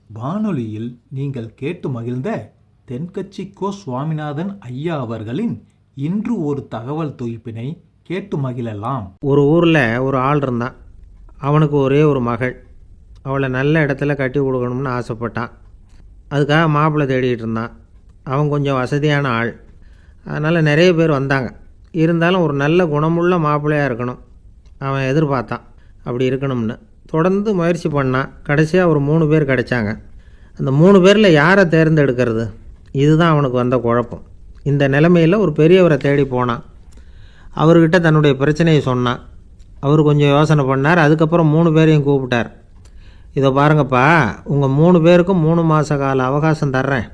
வானொலியில் நீங்கள் கேட்டு மகிழ்ந்த தென்கட்சி கோ சுவாமிநாதன் ஐயா அவர்களின் இன்று ஒரு தகவல் தொகுப்பினை கேட்டு மகிழலாம். ஒரு ஊரில் ஒரு ஆள் இருந்தான். அவனுக்கு ஒரே ஒரு மகள். அவளை நல்ல இடத்துல கட்டி கொடுக்கணும்னு ஆசைப்பட்டான். அதுக்காக மாப்பிள்ளை தேடிகிட்டு இருந்தான். அவன் கொஞ்சம் வசதியான ஆள், அதனால் நிறைய பேர் வந்தாங்க. இருந்தாலும் ஒரு நல்ல குணமுள்ள மாப்பிள்ளையாக இருக்கணும் அவன் எதிர்பார்த்தான். அப்படி இருக்கணும்னு தொடர்ந்து முயற்சி பண்ணான். கடைசியாக ஒரு 3 பேர் கிடைச்சாங்க. அந்த 3 பேரில் யாரை தேர்ந்தெடுக்கிறது, இதுதான் அவனுக்கு வந்த குழப்பம். இந்த நிலைமையில் ஒரு பெரியவரை தேடி போனான். அவர்கிட்ட தன்னுடைய பிரச்சனையை சொன்னான். அவர் கொஞ்சம் யோசனை பண்ணார். அதுக்கப்புறம் 3 பேரையும் கூப்பிட்டார். இதை பாருங்கப்பா, உங்கள் 3 பேருக்கும் 3 மாத கால அவகாசம் தர்றேன்.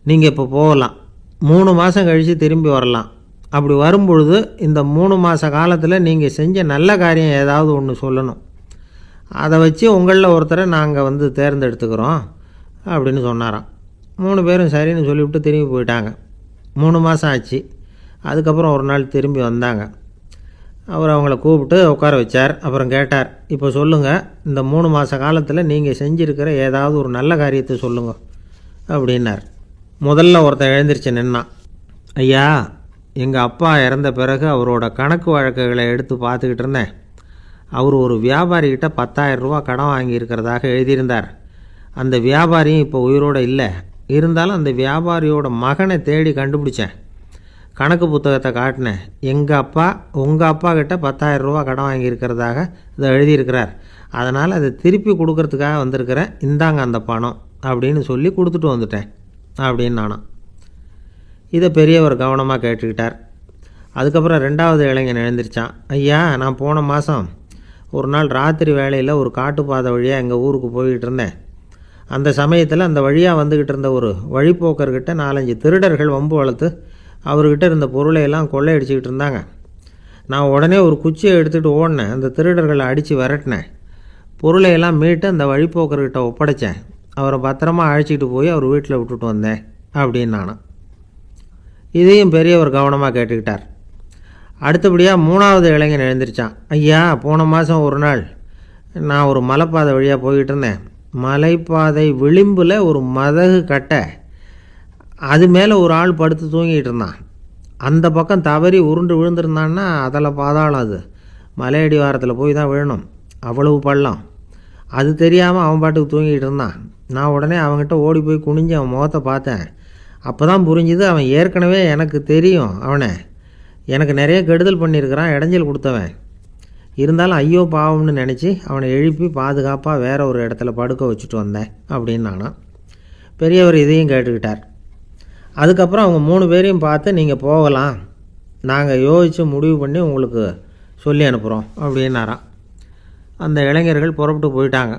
நீங்கள் இப்போ போகலாம். 3 மாதம் கழித்து திரும்பி வரலாம். அப்படி வரும்பொழுது இந்த 3 மாத காலத்தில் நீங்கள் செஞ்ச நல்ல காரியம் ஏதாவது ஒன்று சொல்லணும். அதை வச்சு உங்களில் ஒருத்தரை நாங்கள் தேர்ந்தெடுத்துக்கிறோம் அப்படின்னு சொன்னாராம். 3 பேரும் சரின்னு சொல்லிவிட்டு திரும்பி போயிட்டாங்க. 3 மாதம் ஆச்சு. அதுக்கப்புறம் ஒரு நாள் திரும்பி வந்தாங்க. அவர் அவங்கள கூப்பிட்டு உட்கார வச்சார். அப்புறம் கேட்டார், இப்போ சொல்லுங்கள், இந்த 3 மாத காலத்தில் நீங்கள் செஞ்சுருக்கிற ஏதாவது ஒரு நல்ல காரியத்தை சொல்லுங்க அப்படின்னார். முதல்ல ஒருத்தன் எழுந்திரிச்சு நின்னான். ஐயா, எங்கள் அப்பா இறந்த பிறகு அவரோட கணக்கு வழக்குகளை எடுத்து பார்த்துக்கிட்டு இருந்தேன். அவர் ஒரு வியாபாரிகிட்ட 10,000 ரூபா கடன் வாங்கியிருக்கிறதாக எழுதியிருந்தார். அந்த வியாபாரியும் இப்போ உயிரோடு இல்லை. இருந்தாலும் அந்த வியாபாரியோட மகனை தேடி கண்டுபிடிச்சேன். கணக்கு புத்தகத்தை காட்டினேன். எங்கள் அப்பா உங்கள் அப்பா கிட்ட 10,000 ரூபா கடன் வாங்கியிருக்கிறதாக இதை எழுதியிருக்கிறார். அதனால் அதை திருப்பி கொடுக்கறதுக்காக வந்திருக்கிறேன். இந்தாங்க அந்த பணம் அப்படின்னு சொல்லி கொடுத்துட்டு வந்துட்டேன் அப்படின்னு நானும். இதை பெரியவர் கவனமாக கேட்டுக்கிட்டார். அதுக்கப்புறம் 2வது இளைஞன் எழுந்திரிச்சான். ஐயா, நான் போன மாதம் ஒரு நாள் ராத்திரி வேளையில் ஒரு காட்டுப்பாதை வழியாக எங்கள் ஊருக்கு போய்கிட்டு இருந்தேன். அந்த சமயத்தில் அந்த வழியாக வந்துக்கிட்டு இருந்த ஒரு வழிப்போக்கர்கிட்ட 4-5 திருடர்கள் வம்பு வளர்த்து அவர்கிட்ட இருந்த பொருளையெல்லாம் கொள்ளையடிச்சிக்கிட்டு இருந்தாங்க. நான் உடனே ஒரு குச்சியை எடுத்துகிட்டு ஓடினேன். அந்த திருடர்களை அடித்து விரட்டினேன். பொருளையெல்லாம் மீட்டு அந்த வழிப்போக்கர்கிட்ட ஒப்படைச்சேன். அவரை பத்திரமா அழைச்சிட்டு போய் அவர் வீட்டில் விட்டுட்டு வந்தேன் அப்படின்னு நானும். இதையும் பெரியவர் கவனமாக கேட்டுக்கிட்டார். அடுத்தபடியாக 3வது இளைஞன் எழுந்திரிச்சான். ஐயா, போன மாதம் ஒரு நாள் நான் ஒரு மலைப்பாதை வழியாக போய்கிட்டு இருந்தேன். மலைப்பாதை விளிம்பில் ஒரு மதகு கட்டை, அது மேலே ஒரு ஆள் படுத்து தூங்கிட்டு இருந்தான். அந்த பக்கம் தவறி உருண்டு விழுந்திருந்தான்னா அதில் பாதாளம். அது மலையடி வாரத்தில் போய் தான் விழணும். அவ்வளவு பள்ளம். அது தெரியாமல் அவன் பாட்டுக்கு தூங்கிட்டு இருந்தான். நான் உடனே அவன்கிட்ட ஓடி போய் குனிஞ்சு அவன் முகத்தை பார்த்தேன். அப்போ தான் புரிஞ்சுது, அவன் ஏற்கனவே எனக்கு தெரியும். அவனை எனக்கு நிறைய கெடுதல் பண்ணியிருக்கிறான், இடைஞ்சல் கொடுத்தவன். இருந்தாலும் ஐயோ பாவம்னு நினச்சி அவனை எழுப்பி பாதுகாப்பாக வேற ஒரு இடத்துல படுக்க வச்சுட்டு வந்தேன் அப்படின்னு நானும். பெரியவர் இதையும் கேட்டுக்கிட்டார். அதுக்கப்புறம் அவங்க 3 பேரையும் பார்த்து, நீங்கள் போகலாம், நாங்கள் யோசித்து முடிவு பண்ணி உங்களுக்கு சொல்லி அனுப்புகிறோம் அப்படின்னாராம். அந்த இளைஞர்கள் புறப்பட்டு போயிட்டாங்க.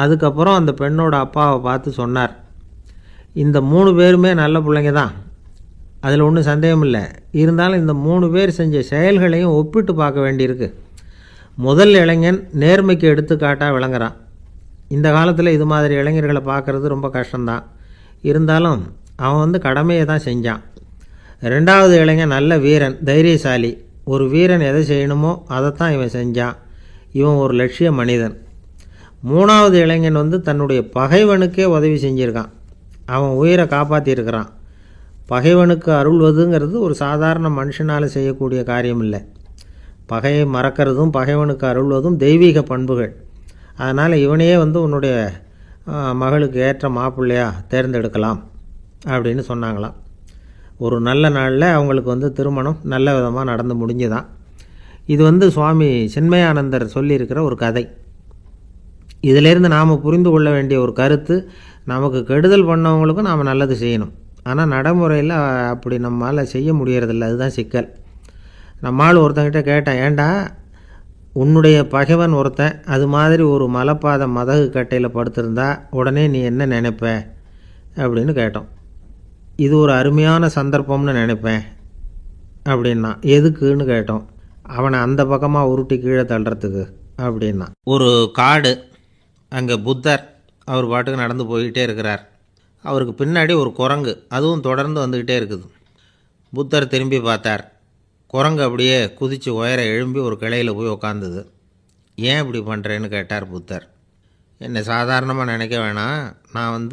அதுக்கப்புறம் அந்த பெண்ணோட அப்பாவை பார்த்து சொன்னார், இந்த 3 பேருமே நல்ல பிள்ளைங்க தான், அதில் ஒன்றும் சந்தேகம் இல்லை. இருந்தாலும் இந்த 3 பேர் செஞ்ச செயல்களையும் ஒப்பிட்டு பார்க்க வேண்டியிருக்கு. முதல் இளைஞன் நேர்மைக்கு எடுத்துக்காட்டாக விளங்குறான். இந்த காலத்தில் இது மாதிரி இளைஞர்களை பார்க்குறது ரொம்ப கஷ்டம்தான். இருந்தாலும் அவன் கடமையை தான் செஞ்சான். 2வது இளைஞன் நல்ல வீரன், தைரியசாலி. ஒரு வீரன் எதை செய்யணுமோ அதைத்தான் இவன் செஞ்சான். இவன் ஒரு லட்சிய மனிதன். 3வது இளைஞன் தன்னுடைய பகைவனுக்கே உதவி செஞ்சுருக்கான். அவன் உயிரை காப்பாற்றியிருக்கிறான். பகைவனுக்கு அருள்வதுங்கிறது ஒரு சாதாரண மனுஷனால் செய்யக்கூடிய காரியம் இல்லை. பகையை மறக்கிறதும் பகைவனுக்கு அருள்வதும் தெய்வீக பண்புகள். அதனால் இவனையே உன்னுடைய மகளுக்கு ஏற்ற மாப்பிள்ளையாக தேர்ந்தெடுக்கலாம் அப்படின்னு சொன்னாங்களாம். ஒரு நல்ல நாளில் அவங்களுக்கு திருமணம் நல்ல விதமாக நடந்து முடிஞ்சுதான். இது சுவாமி சின்மயானந்தர் சொல்லியிருக்கிற ஒரு கதை. இதிலேருந்து நாம் புரிந்து கொள்ள வேண்டிய ஒரு கருத்து, நமக்கு கெடுதல் பண்ணவங்களுக்கும் நாம் நல்லது செய்யணும். ஆனால் நடைமுறையில் அப்படி நம்மளால் செய்ய முடியறதில்ல. அதுதான் சிக்கல். நம்மால் ஒருத்தங்கிட்ட கேட்டேன், ஏண்டா உன்னுடைய பகைவன் ஒருத்தன் அது மாதிரி ஒரு மலைப்பாதை மதகு கட்டையில் படுத்திருந்தா உடனே நீ என்ன நினைப்ப அப்படின்னு கேட்டோம். இது ஒரு அருமையான சந்தர்ப்பம்னு நினைப்பேன் அப்படின்னா. எதுக்குன்னு கேட்டோம். அவனை அந்த பக்கமாக உருட்டி கீழே தள்ளுறதுக்கு அப்படின்னா. ஒரு காடு, அங்கே புத்தர் அவர் பாட்டுக்கு நடந்து போய்கிட்டே இருக்கிறார். அவருக்கு பின்னாடி ஒரு குரங்கு, அதுவும் தொடர்ந்து வந்துக்கிட்டே இருக்குது. புத்தர் திரும்பி பார்த்தார். குரங்கு அப்படியே குதித்து உயர எழும்பி ஒரு கிளையில் போய் உக்காந்துது. ஏன் இப்படி பண்ணுறேன்னு கேட்டார் புத்தர். என்னை சாதாரணமாக நினைக்க வேணாம். நான்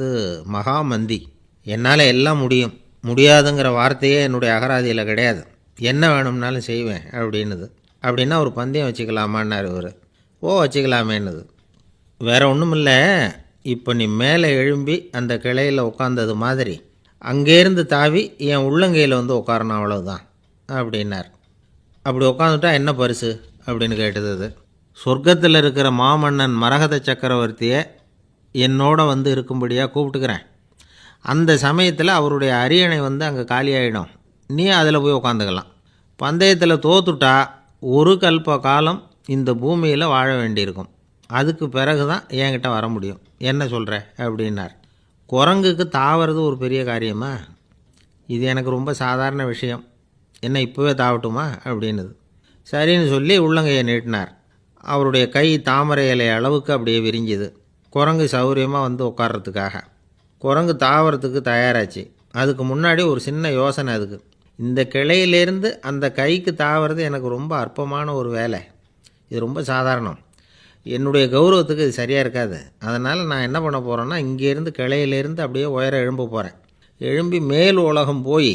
மகாமந்தி. என்னால் எல்லாம் முடியும். முடியாதுங்கிற வார்த்தையே என்னுடைய அகராதியில் கிடையாது. என்ன வேணும்னாலும் செய்வேன் அப்படின்னுது. அப்படின்னா ஒரு பந்தயம் வச்சுக்கலாமான்னார் இவர். வச்சுக்கலாமேன்னுது. வேறு ஒன்றும் இல்லை, இப்போ நீ மேலே எழும்பி அந்த கிளையில் உட்காந்தது மாதிரி அங்கேருந்து தாவி என் உள்ளங்கையில் உட்காரணும், அவ்வளோதான் அப்படின்னார். அப்படி உட்காந்துட்டா என்ன பரிசு அப்படின்னு கேட்டது அது. சொர்க்கத்தில் இருக்கிற மாமன்னன் மரகத சக்கரவர்த்தியை என்னோட இருக்கும்படியாக கூப்பிட்டுக்கிறேன். அந்த சமயத்தில் அவருடைய அரியணை அங்கே காலியாகிடும். நீ அதில் போய் உட்காந்துக்கலாம். பந்தயத்தில் தோத்துட்டா ஒரு கல்ப காலம் இந்த பூமியில் வாழ வேண்டியிருக்கும். அதுக்கு பிறகு தான் என்கிட்ட வர முடியும். என்ன சொல்கிற அப்படின்னார். குரங்குக்கு தாவறது ஒரு பெரிய காரியமா? இது எனக்கு ரொம்ப சாதாரண விஷயம். என்ன இப்போவே தாவட்டுமா அப்படின்னுது. சரின்னு சொல்லி உள்ளங்கையை நீட்டினார். அவருடைய கை தாமரை இலை அளவுக்கு அப்படியே விரிஞ்சுது. குரங்கு சௌகரியமாக உட்கார்றதுக்காக. குரங்கு தாவறதுக்கு தயாராச்சு. அதுக்கு முன்னாடி ஒரு சின்ன யோசனை அதுக்கு. இந்த கிளையிலேருந்து அந்த கைக்கு தாவறது எனக்கு ரொம்ப அற்பமான ஒரு வேலை. இது ரொம்ப சாதாரணம். என்னுடைய கௌரவத்துக்கு இது சரியாக இருக்காது. அதனால் நான் என்ன பண்ண போகிறேன்னா, இங்கேருந்து கிளையிலேருந்து அப்படியே உயர எழும்ப போகிறேன். எழும்பி மேல் உலகம் போய்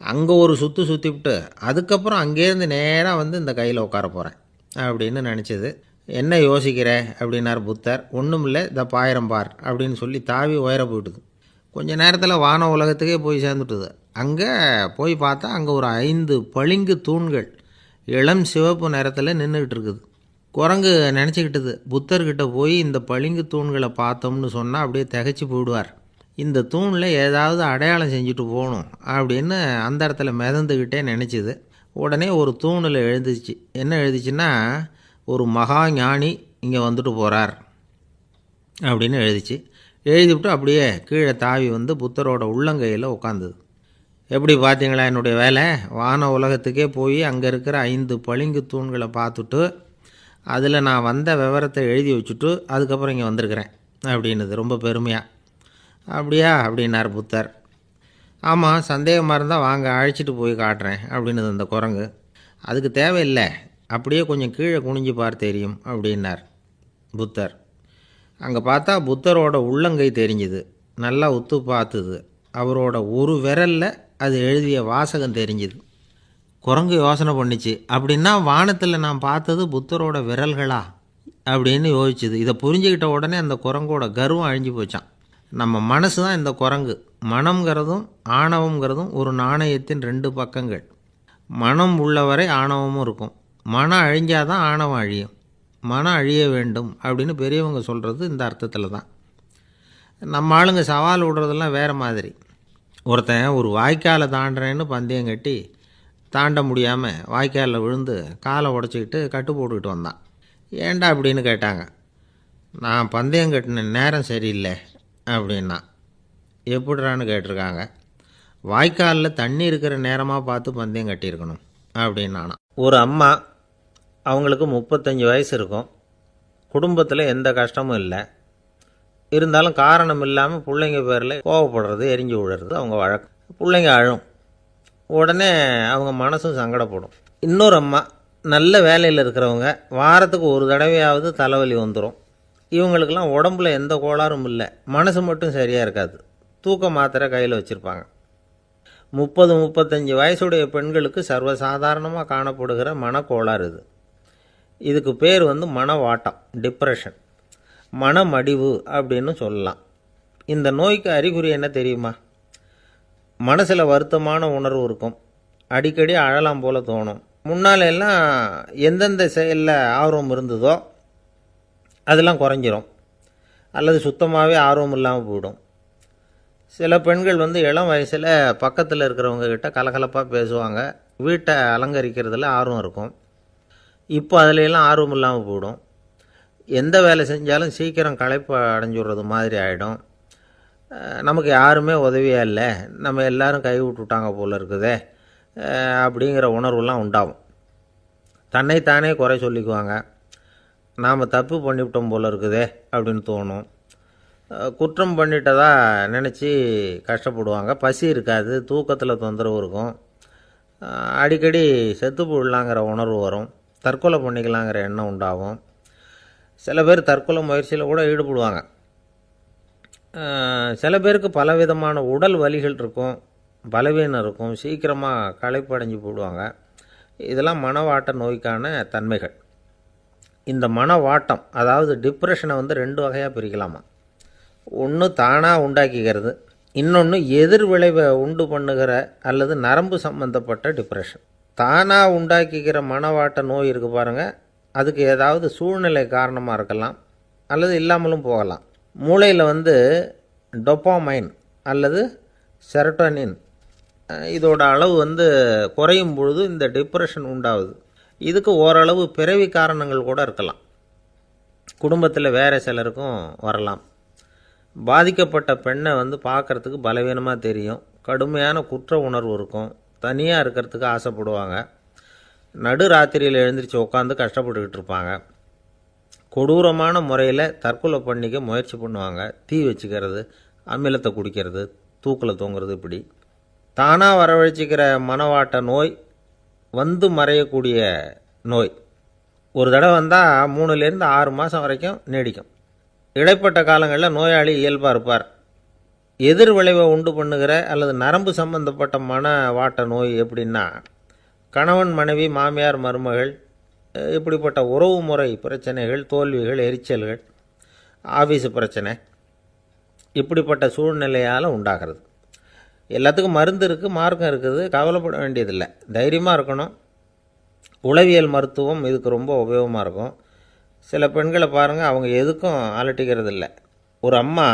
அங்கே ஒரு சுற்றிவிட்டு அதுக்கப்புறம் அங்கேருந்து நேராக இந்த கையில் உட்கார போகிறேன் அப்படின்னு நினச்சிது. என்ன யோசிக்கிற அப்படின்னார் புத்தர். ஒன்றும் இல்லை, இந்த பாயிரம் பார் அப்படின்னு சொல்லி தாவி உயர போயிட்டுது. கொஞ்ச நேரத்தில் வான உலகத்துக்கே போய் சேர்ந்துட்டுது. அங்கே போய் பார்த்தா அங்கே ஒரு 5 பளிங்கு தூண்கள் இளம் சிவப்பு நிறத்தில் நின்றுக்கிட்டு இருக்குது. குரங்கு நினச்சிக்கிட்டது, புத்தர்கிட்ட போய் இந்த பளிங்கு தூண்களை பார்த்தோம்னு சொன்னால் அப்படியே திகைச்சி போயிடுவார். இந்த தூணில் ஏதாவது அடையாளம் செஞ்சுட்டு போகணும் அப்படின்னு அந்த இடத்துல மிதந்துக்கிட்டே நினச்சிது. உடனே ஒரு தூணில் எழுதிச்சு. என்ன எழுதிச்சுன்னா, ஒரு மகா ஞானி இங்கே வந்துட்டு போகிறார் அப்படின்னு எழுதிச்சு. எழுதிவிட்டு அப்படியே கீழே தாவி புத்தரோட உள்ளங்கையில் உட்காந்துது. எப்படி பார்த்தீங்களா என்னுடைய வேலை? வான உலகத்துக்கே போய் அங்கே இருக்கிற 5 பளிங்கு தூண்களை பார்த்துட்டு அதில் நான் வந்த விவரத்தை எழுதி வச்சுட்டு அதுக்கப்புறம் இங்கே வந்திருக்கிறேன் அப்படின்னுது ரொம்ப பெருமையாக. அப்படியா அப்படின்னார் புத்தர். ஆமாம், சந்தேகமாக இருந்தால் வாங்க, அழைச்சிட்டு போய் காட்டுறேன் அப்படின்னுது அந்த குரங்கு. அதுக்கு தேவையில்லை, அப்படியே கொஞ்சம் கீழே குனிஞ்சு பார் தெரியும் அப்படின்னார் புத்தர். அங்கே பார்த்தா புத்தரோட உள்ளங்கை தெரிஞ்சுது. நல்லா உத்து பார்த்துது. அவரோட ஒரு விரலில் அது எழுதிய வாசகம் தெரிஞ்சுது. குரங்கு யோசனை பண்ணிச்சு, அப்படின்னா வானத்தில் நான் பார்த்தது புத்தரோட விரல்களா அப்படின்னு யோசிச்சுது. இதை புரிஞ்சுக்கிட்ட உடனே அந்த குரங்கோட கர்வம் அழிஞ்சு போச்சான். நம்ம மனசு தான் இந்த குரங்கு. மனம்ங்கிறதும் ஆணவங்கிறதும் ஒரு நாணயத்தின் 2 பக்கங்கள். மனம் உள்ளவரை ஆணவமும் இருக்கும். மனம் அழிஞ்சாதான் ஆணவம் அழியும். மனம் அழிய வேண்டும் அப்படின்னு பெரியவங்க சொல்கிறது இந்த அர்த்தத்தில் தான். நம்ம ஆளுங்க சவால் விடுறதெல்லாம் வேறு மாதிரி. ஒருத்தன் ஒரு வாய்க்காலை தாண்டுறேன்னு பந்தயம் கட்டி தாண்ட முடியாமல் வாய்க்காலில் விழுந்து காலை உடச்சிக்கிட்டு கட்டு போட்டுக்கிட்டு வந்தான். ஏன்டா அப்படின்னு கேட்டாங்க. நான் பந்தயம் கட்டின நேரம் சரியில்லை அப்படின்னா. எப்படிறான்னு கேட்டிருக்காங்க. வாய்க்காலில் தண்ணி இருக்கிற நேரமாக பார்த்து பந்தயம் கட்டியிருக்கணும் அப்படின்னானா. ஒரு அம்மா, அவங்களுக்கு 35 வயசு இருக்கும். குடும்பத்தில் எந்த கஷ்டமும் இல்லை. இருந்தாலும் காரணம் இல்லாமல் பிள்ளைங்க பேரில் கோவப்படுறது, எரிஞ்சு விழுறது அவங்க வழக்கம். பிள்ளைங்க அழும். உடனே அவங்க மனசும் சங்கடப்படும். இன்னொரு அம்மா, நல்ல வேலையில் இருக்கிறவங்க, வாரத்துக்கு ஒரு தடவையாவது தலைவலி வந்துடும். இவங்களுக்கெல்லாம் உடம்புல எந்த கோளாறும் இல்லை, மனசு மட்டும் சரியாக இருக்காது. தூக்க மாத்திரை கையில் வச்சுருப்பாங்க. 30-35 வயசுடைய பெண்களுக்கு சர்வசாதாரணமாக காணப்படுகிற மனக்கோளாறு இது. இதுக்கு பேர் மனவாட்டம், டிப்ரெஷன், மனமடிவு அப்படின்னு சொல்லலாம். இந்த நோய்க்கு அறிகுறி என்ன தெரியுமா? மனசில் வருத்தமான உணர்வு இருக்கும். அடிக்கடி அழலாம் போல தோணும். முன்னால் எல்லாம் எந்தெந்த செயலில் ஆர்வம் இருந்ததோ அதெல்லாம் குறைஞ்சிரும், அல்லது சுத்தமாகவே ஆர்வம் இல்லாமல் போயிடும். சில பெண்கள் இளம் வயசில் பக்கத்தில் இருக்கிறவங்க கிட்ட கலகலப்பாக பேசுவாங்க. வீட்டை அலங்கரிக்கிறதுல ஆர்வம் இருக்கும். இப்போ அதிலெல்லாம் ஆர்வம் இல்லாமல் போயிடும். எந்த வேலை செஞ்சாலும் சீக்கிரம் களைப்பு அடைஞ்சுடுறது மாதிரி ஆகிடும். நமக்கு யாருமே உதவியாக இல்லை, நம்ம எல்லோரும் கை விட்டுட்டாங்க போல் இருக்குதே அப்படிங்கிற உணர்வுலாம் உண்டாகும். தன்னைத்தானே குறை சொல்லிக்குவாங்க. நாம் தப்பு பண்ணிவிட்டோம் போல் இருக்குதே அப்படின்னு தோணும். குற்றம் பண்ணிட்டதா நினச்சி கஷ்டப்படுவாங்க. பசி இருக்காது, தூக்கத்தில் தொந்தரவு இருக்கும். அடிக்கடி செத்து போடலாங்கிற உணர்வு வரும். தற்கொலை பண்ணிக்கலாங்கிற எண்ணம் உண்டாகும். சில பேர் தற்கொலை முயற்சியில் கூட ஈடுபடுவாங்க. சில பேருக்கு பலவிதமான உடல் வலிகள் இருக்கும், பலவீனம் இருக்கும், சீக்கிரமாக களைப்படைஞ்சு போடுவாங்க. இதெல்லாம் மனவாட்ட நோய்க்கான தன்மைகள். இந்த மனவாட்டம் அதாவது டிப்ரெஷனை வந்து 2 வகையாக பிரிக்கலாமா. ஒன்று தானாக உண்டாக்கிக்கிறது, இன்னொன்று எதிர் விளைவை உண்டு பண்ணுகிற அல்லது நரம்பு சம்பந்தப்பட்ட டிப்ரெஷன். தானாக உண்டாக்கிக்கிற மனவாட்ட நோய் இருக்குது பாருங்கள், அதுக்கு ஏதாவது சூழ்நிலை காரணமாக இருக்கலாம் அல்லது இல்லாமலும் போகலாம். மூளையில் வந்து டொப்பாமைன் அல்லது செரட்டோனின் இதோட அளவு வந்து குறையும் பொழுது இந்த டிப்ரெஷன் உண்டாகுது. இதுக்கு ஓரளவு பிறவி காரணங்கள் கூட இருக்கலாம். குடும்பத்தில் வேறு சிலருக்கும் வரலாம். பாதிக்கப்பட்ட பெண்ணை வந்து பார்க்குறதுக்கு பலவீனமாக தெரியும், கடுமையான குற்ற உணர்வு இருக்கும், தனியாக இருக்கிறதுக்கு ஆசைப்படுவாங்க, நடு ராத்திரியில் எழுந்திரிச்சு உட்காந்து கஷ்டப்பட்டுக்கிட்டு இருப்பாங்க, கொடூரமான முறையில் தற்கொலை பண்ணிக்க முயற்சி பண்ணுவாங்க, தீ வச்சுக்கிறது, அமிலத்தை குடிக்கிறது, தூக்கில் தொங்குறது. இப்படி தானாக வரவழைச்சிக்கிற மனவாட்ட நோய் வந்து மறையக்கூடிய நோய். ஒரு தடவை வந்தால் 3லேருந்து 6 மாதம் வரைக்கும் நீடிக்கும். இடைப்பட்ட காலங்களில் நோயாளி இயல்பாக இருப்பார். எதிர் விளைவை உண்டு பண்ணுகிற அல்லது நரம்பு சம்பந்தப்பட்ட மனவாட்ட நோய் எப்படின்னா, கணவன் மனைவி மாமியார் மருமகள் இப்படிப்பட்ட உறவு முறை பிரச்சனைகள், தோல்விகள், எரிச்சல்கள், ஆஃபீஸு பிரச்சனை, இப்படிப்பட்ட சூழ்நிலையால் உண்டாகிறது. எல்லாத்துக்கும் மருந்து இருக்குது, மார்க்கம் இருக்குது, கவலைப்பட வேண்டியதில்லை, தைரியமாக இருக்கணும். உளவியல் மருத்துவம் இதுக்கு ரொம்ப உபயோகமாக இருக்கும். சில பெண்களை பாருங்கள், அவங்க எதுக்கும் அலட்டிக்கிறது இல்லை. ஒரு அம்மா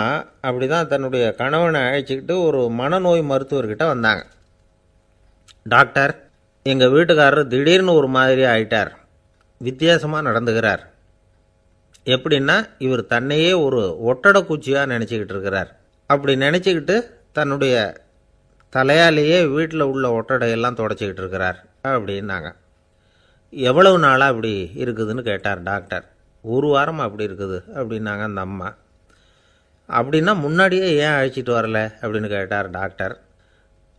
அப்படி தான் தன்னுடைய கணவனை அழைச்சிக்கிட்டு ஒரு மனநோய் மருத்துவர்கிட்ட வந்தாங்க. டாக்டர், எங்கள் வீட்டுக்காரர் திடீர்னு ஒரு மாதிரி ஆயிட்டார், வித்தியாசமாக நடந்துக்கிறார். எப்படின்னா, இவர் தன்னையே ஒரு ஒட்டடை குச்சியாக நினச்சிக்கிட்டு இருக்கிறார். அப்படி நினச்சிக்கிட்டு தன்னுடைய தலையாலேயே வீட்டில் உள்ள ஒட்டடையெல்லாம் தொடச்சிக்கிட்டு இருக்கிறார் அப்படின்னாங்க. எவ்வளவு நாளாக அப்படி இருக்குதுன்னு கேட்டார் டாக்டர். 1 வாரமாக அப்படி இருக்குது அப்படின்னாங்க அந்த அம்மா. அப்படின்னா முன்னாடியே ஏன் அழைச்சிட்டு வரல அப்படின்னு கேட்டார் டாக்டர்.